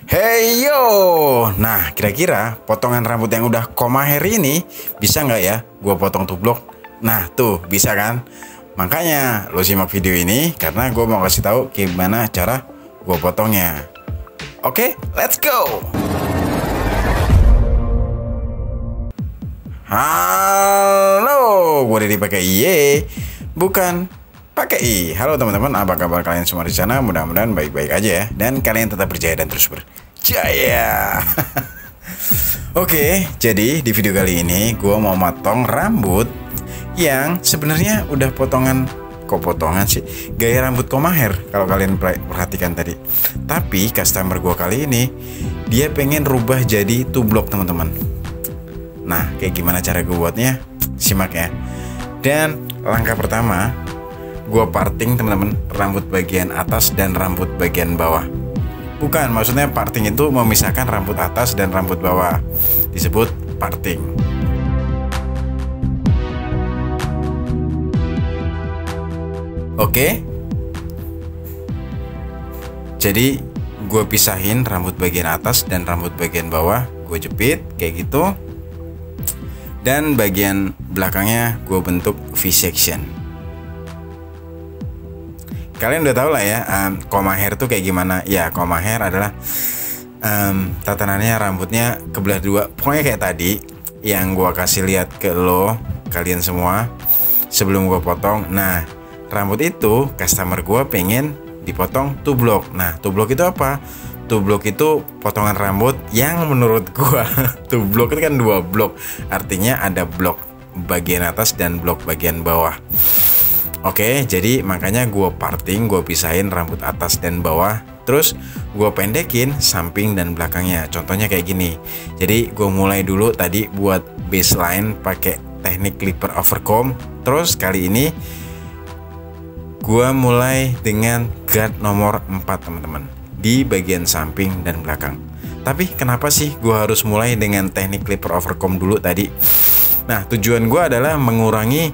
Hey yo, nah kira-kira potongan rambut yang udah koma hair ini bisa nggak ya gue potong tublok? Nah tuh bisa kan? Makanya lo simak video ini karena gue mau kasih tahu gimana cara gue potongnya. Oke, let's go. Halo, gue udah dipakai Y, bukan pakai I. Halo teman-teman, apa kabar kalian semua di sana? Mudah-mudahan baik-baik aja ya, dan kalian tetap berjaya dan terus berjaya. Oke, jadi di video kali ini gue mau motong rambut yang sebenarnya udah potongan, kok potongan sih, gaya rambut koma hair kalau kalian perhatikan tadi. Tapi customer gue kali ini dia pengen rubah jadi tublok teman-teman. Nah, kayak gimana cara gue buatnya? Simak ya. Dan langkah pertama, gue parting teman-teman rambut bagian atas dan rambut bagian bawah. Bukan, maksudnya parting itu memisahkan rambut atas dan rambut bawah. Disebut parting. Oke. Jadi gue pisahin rambut bagian atas dan rambut bagian bawah. Gue jepit kayak gitu. Dan bagian belakangnya gue bentuk V-section. Kalian udah tau lah ya, koma hair tuh kayak gimana. Ya, koma hair adalah tatanannya rambutnya kebelah dua. Pokoknya kayak tadi yang gue kasih lihat ke lo, kalian semua, sebelum gue potong. Nah, rambut itu customer gue pengen dipotong tublok. Nah, tublok itu apa? Tublok itu potongan rambut yang menurut gua tublok itu kan dua blok, artinya ada blok bagian atas dan blok bagian bawah. Oke, jadi makanya gua parting, gua pisahin rambut atas dan bawah, terus gua pendekin samping dan belakangnya. Contohnya kayak gini. Jadi gua mulai dulu tadi buat baseline pakai teknik clipper overcomb. Terus kali ini gua mulai dengan guard nomor 4 teman-teman, di bagian samping dan belakang. Tapi kenapa sih gue harus mulai dengan teknik clipper overcomb dulu tadi? Nah, tujuan gue adalah mengurangi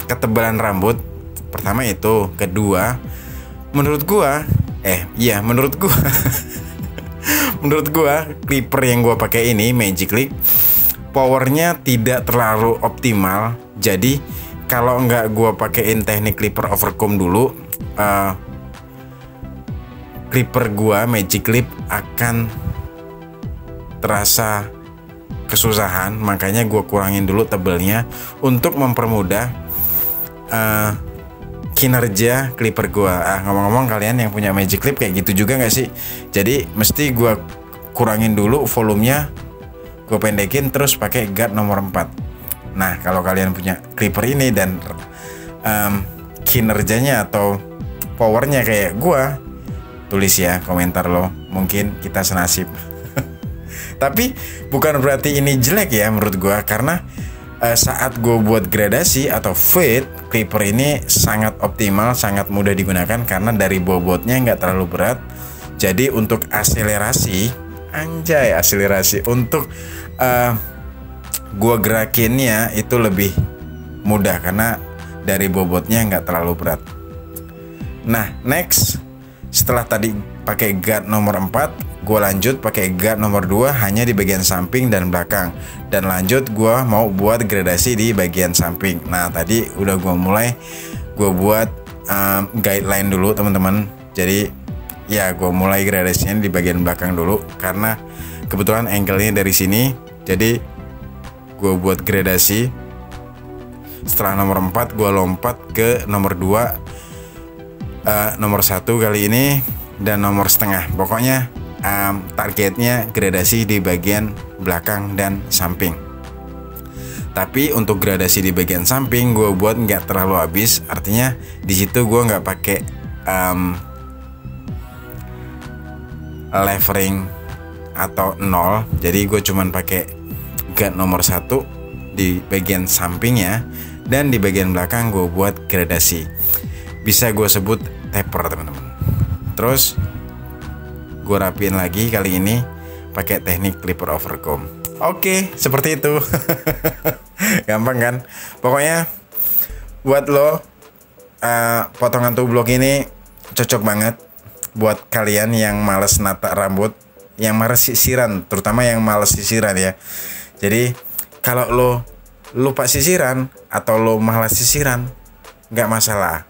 ketebalan rambut. Pertama itu, kedua, menurut gue menurut gue clipper yang gue pakai ini Magic Clip powernya tidak terlalu optimal. Jadi kalau nggak gue pakein teknik clipper overcomb dulu, clipper gua Magic Clip akan terasa kesusahan. Makanya gua kurangin dulu tebelnya untuk mempermudah kinerja clipper gua. Ngomong-ngomong, kalian yang punya Magic Clip kayak gitu juga nggak sih? Jadi mesti gua kurangin dulu volumenya, gua pendekin, terus pakai guard nomor 4. Nah, kalau kalian punya clipper ini dan kinerjanya atau powernya kayak gua, tulis ya komentar lo, mungkin kita senasib. Tapi bukan berarti ini jelek ya menurut gue, karena saat gue buat gradasi atau fade, clipper ini sangat optimal, sangat mudah digunakan karena dari bobotnya nggak terlalu berat. Jadi untuk akselerasi, untuk gue gerakinnya itu lebih mudah karena dari bobotnya nggak terlalu berat. Nah, next, setelah tadi pakai guard nomor 4, gue lanjut pakai guard nomor 2 hanya di bagian samping dan belakang. Dan lanjut gue mau buat gradasi di bagian samping. Nah, tadi udah gue buat guideline dulu teman-teman. Jadi ya gue mulai gradasinya di bagian belakang dulu karena kebetulan angle-nya dari sini. Jadi gue buat gradasi. Setelah nomor 4 gue lompat ke nomor 2, nomor 1 kali ini, dan nomor setengah. Pokoknya targetnya gradasi di bagian belakang dan samping. Tapi untuk gradasi di bagian samping gue buat nggak terlalu habis. Artinya di situ gue nggak pakai levering atau 0. Jadi gue cuman pakai guard nomor 1 di bagian sampingnya, dan di bagian belakang gue buat gradasi. Bisa gue sebut taper teman-teman. Terus gue rapiin lagi kali ini pakai teknik clipper overcomb. Oke, seperti itu. Gampang kan? Pokoknya buat lo potongan tublok ini cocok banget buat kalian yang males nata rambut, yang males sisiran, terutama yang males sisiran ya. Jadi kalau lo lupa sisiran atau lo malas sisiran, nggak masalah.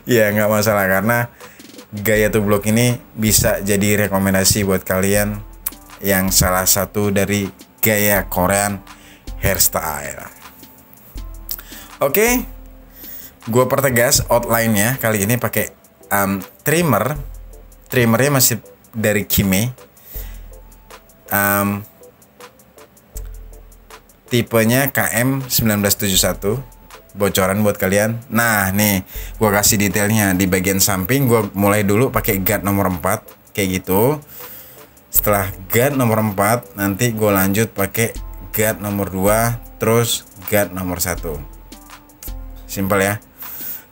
Ya nggak masalah, karena gaya tublok ini bisa jadi rekomendasi buat kalian yang salah satu dari gaya Korean hairstyle. Oke, gue pertegas outline-nya kali ini pakai trimmer. Trimmernya masih dari Kime. Tipenya KM1971. Bocoran buat kalian. Nah nih, gue kasih detailnya di bagian samping. Gue mulai dulu pakai guard nomor 4 kayak gitu. Setelah guard nomor 4, nanti gue lanjut pakai guard nomor 2, terus guard nomor 1. Simpel ya.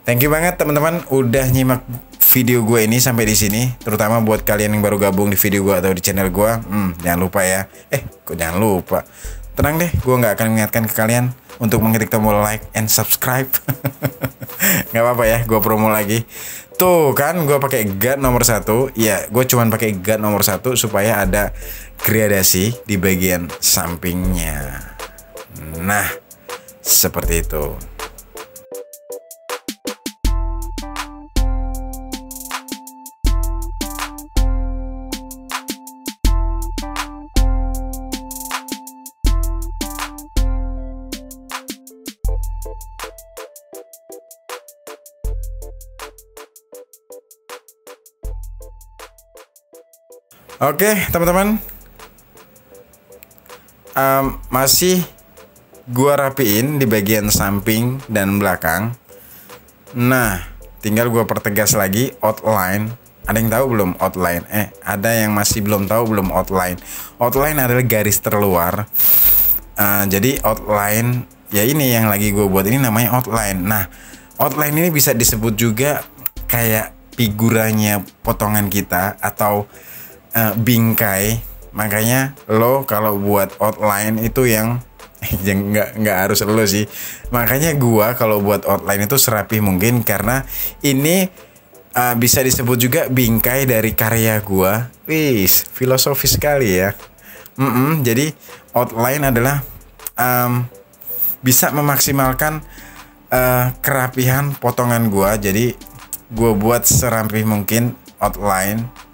Thank you banget teman-teman udah nyimak video gue ini sampai di sini. Terutama buat kalian yang baru gabung di video gue atau di channel gue, jangan lupa ya. Kok jangan lupa? Tenang deh, gue nggak akan mengingatkan ke kalian untuk mengetik tombol like and subscribe. Nggak apa-apa ya, gue promo lagi. Tuh kan, gue pakai guard nomor 1. Ya, gue cuman pakai guard nomor 1 supaya ada gradasi di bagian sampingnya. Nah, seperti itu. Oke teman-teman, masih gua rapiin di bagian samping dan belakang. Nah, tinggal gua pertegas lagi outline. Ada yang tahu belum outline? Ada yang masih belum tahu belum outline? Outline adalah garis terluar. Jadi outline ya ini yang lagi gua buat ini namanya outline. Nah, outline ini bisa disebut juga kayak figuranya potongan kita atau bingkai. Makanya lo kalau buat outline itu yang nggak harus lo sih. Makanya gua kalau buat outline itu serapih mungkin, karena ini bisa disebut juga bingkai dari karya gua. Wis, filosofis sekali ya. Jadi outline adalah bisa memaksimalkan kerapihan potongan gua. Jadi gua buat serapih mungkin outline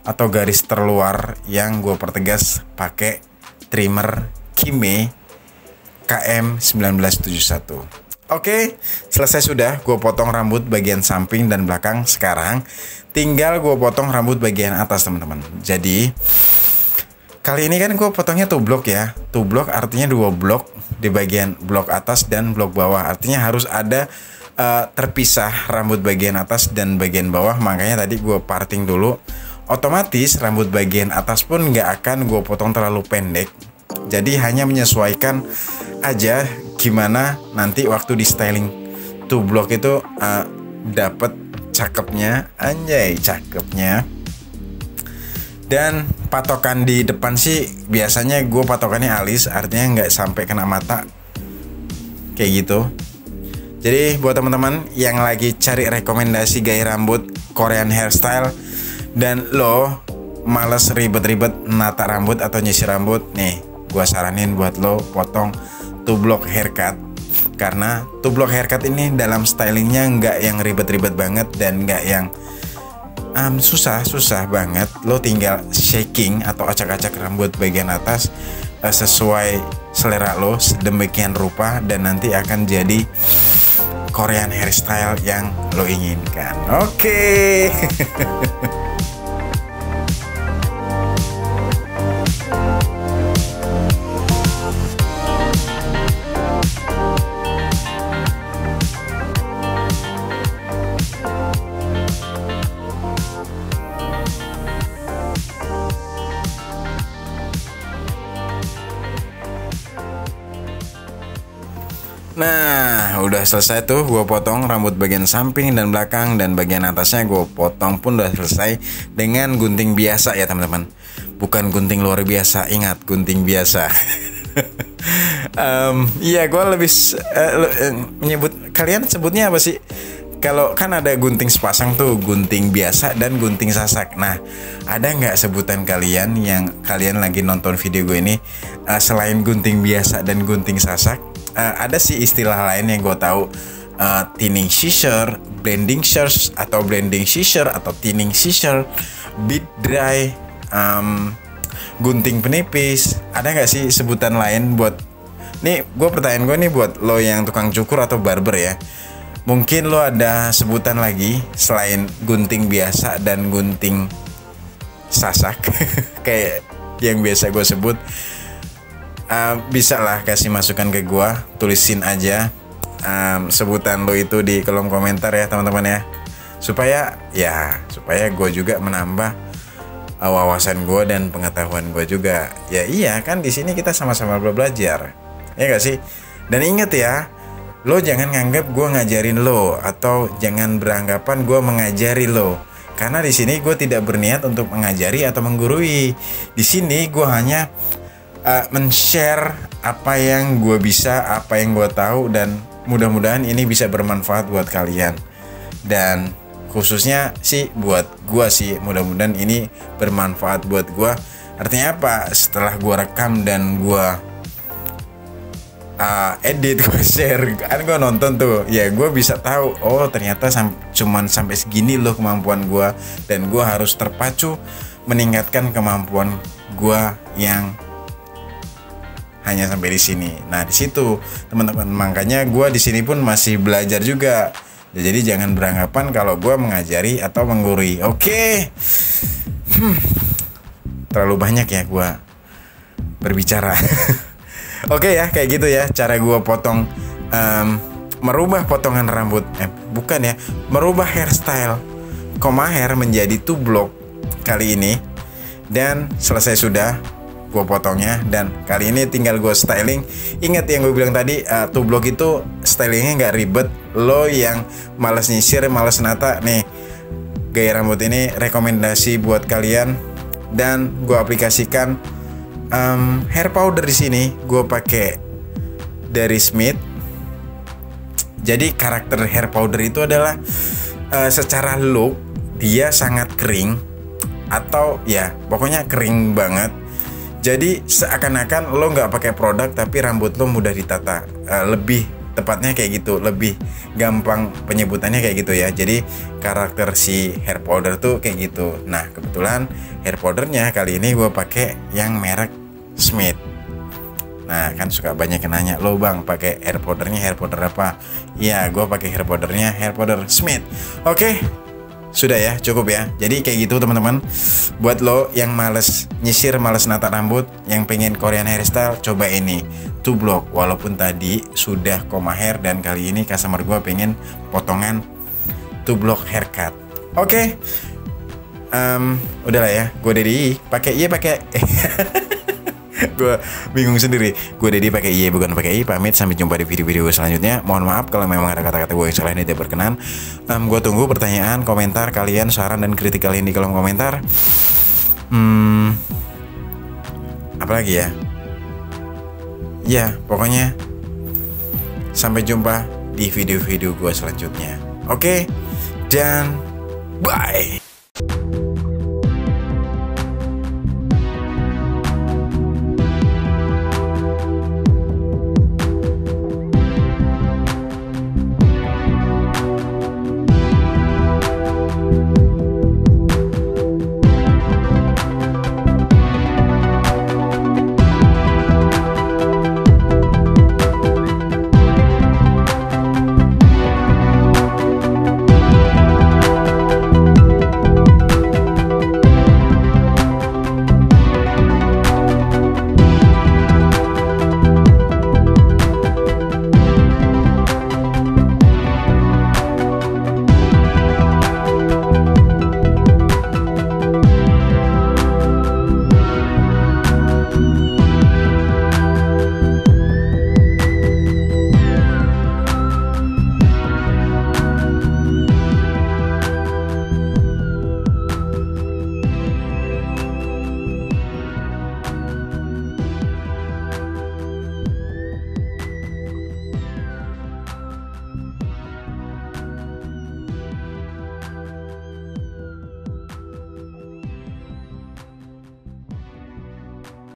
atau garis terluar yang gue pertegas pakai trimmer Kime KM1971. Oke, selesai sudah gue potong rambut bagian samping dan belakang. Sekarang tinggal gue potong rambut bagian atas teman-teman. Jadi kali ini kan gue potongnya two block ya. Two block artinya 2 blok, di bagian blok atas dan blok bawah. Artinya harus ada terpisah rambut bagian atas dan bagian bawah. Makanya tadi gue parting dulu. Otomatis rambut bagian atas pun nggak akan gue potong terlalu pendek. Jadi hanya menyesuaikan aja gimana nanti waktu di styling two block itu dapet cakepnya, anjay cakepnya. Dan patokan di depan sih biasanya gue patokannya alis, artinya nggak sampai kena mata kayak gitu. Jadi buat teman-teman yang lagi cari rekomendasi gaya rambut Korean hairstyle dan lo males ribet-ribet nata rambut atau nyisir rambut, nih gua saranin buat lo potong two block haircut. Karena two block haircut ini dalam stylingnya nggak yang ribet-ribet banget dan nggak yang susah banget. Lo tinggal shaking atau acak-acak rambut bagian atas sesuai selera lo sedemikian rupa, dan nanti akan jadi Korean hairstyle yang lo inginkan. Oke. Nah, udah selesai tuh gue potong rambut bagian samping dan belakang, dan bagian atasnya gue potong pun udah selesai dengan gunting biasa ya teman-teman. Bukan gunting luar biasa, ingat gunting biasa. Iya, gue lebih menyebut, kalian sebutnya apa sih? kalau kan ada gunting sepasang tuh, gunting biasa dan gunting sasak. Nah, ada nggak sebutan kalian yang kalian lagi nonton video gue ini selain gunting biasa dan gunting sasak? Ada sih istilah lain yang gue tahu, tinning scissor, blending scissors atau blending scissor atau tinning scissor, bead dry, gunting penipis. Ada nggak sih sebutan lain buat? Nih, pertanyaan gue nih buat lo yang tukang cukur atau barber ya. Mungkin lo ada sebutan lagi selain gunting biasa dan gunting sasak kayak yang biasa gue sebut. Bisa lah kasih masukan ke gue, tulisin aja sebutan lo itu di kolom komentar ya teman-teman ya, supaya gue juga menambah wawasan gue dan pengetahuan gue juga. Ya iya kan, di sini kita sama-sama belajar, ya gak sih? Dan ingat ya, lo jangan nganggap gue ngajarin lo, atau jangan beranggapan gue mengajari lo. Karena di sini gue tidak berniat untuk mengajari atau menggurui. Di sini gue hanya men-share apa yang gue bisa, apa yang gue tahu, dan mudah-mudahan ini bisa bermanfaat buat kalian. Dan khususnya sih buat gue sih, mudah-mudahan ini bermanfaat buat gue. Artinya apa? Setelah gue rekam dan gue edit, gue share, kan gue nonton tuh, ya gue bisa tahu, oh ternyata cuman sampai segini loh kemampuan gue, dan gue harus terpacu meningkatkan kemampuan gue yang hanya sampai di sini. Nah di situ teman-teman, makanya gue di sini pun masih belajar juga. Jadi jangan beranggapan kalau gue mengajari atau menggurui. Oke. Terlalu banyak ya gue berbicara. Oke ya, kayak gitu ya cara gue potong, merubah potongan rambut, merubah hairstyle koma hair menjadi tublok kali ini. Dan selesai sudah gue potongnya, dan kali ini tinggal gue styling. Ingat yang gue bilang tadi, tublok itu stylingnya nggak ribet. Lo yang malas nyisir, malas nata, nih gaya rambut ini rekomendasi buat kalian. Dan gue aplikasikan hair powder di sini. Gue pakai dari Smith. Jadi karakter hair powder itu adalah secara look dia sangat kering, atau ya pokoknya kering banget. Jadi seakan-akan lo nggak pakai produk tapi rambut lo mudah ditata. Lebih tepatnya kayak gitu, lebih gampang penyebutannya kayak gitu ya. Jadi karakter si hair powder tuh kayak gitu. Nah kebetulan hair powdernya kali ini gue pakai yang merek Smith. Nah kan suka banyak yang nanya, lo bang pakai hair powdernya hair powder apa? Ya gue pakai hair powdernya hair powder Smith. Oke, sudah ya, cukup ya. Jadi kayak gitu teman-teman. Buat lo yang males nyisir, males nata rambut, yang pengen Korean hairstyle, coba ini tublok. Walaupun tadi sudah koma hair, dan kali ini customer gue pengen potongan tublok haircut. Oke. Udahlah ya, gue Dedi pakai gue bingung sendiri. Gue Dedi pakai iye bukan pakai i. Pamit, sampai jumpa di video-video selanjutnya. Mohon maaf kalau memang ada kata-kata gue yang salah ini tidak berkenan. Gue tunggu pertanyaan, komentar kalian, saran dan kritik kalian di kolom komentar. Apalagi ya? Ya pokoknya sampai jumpa di video-video gue selanjutnya. Oke, dan bye.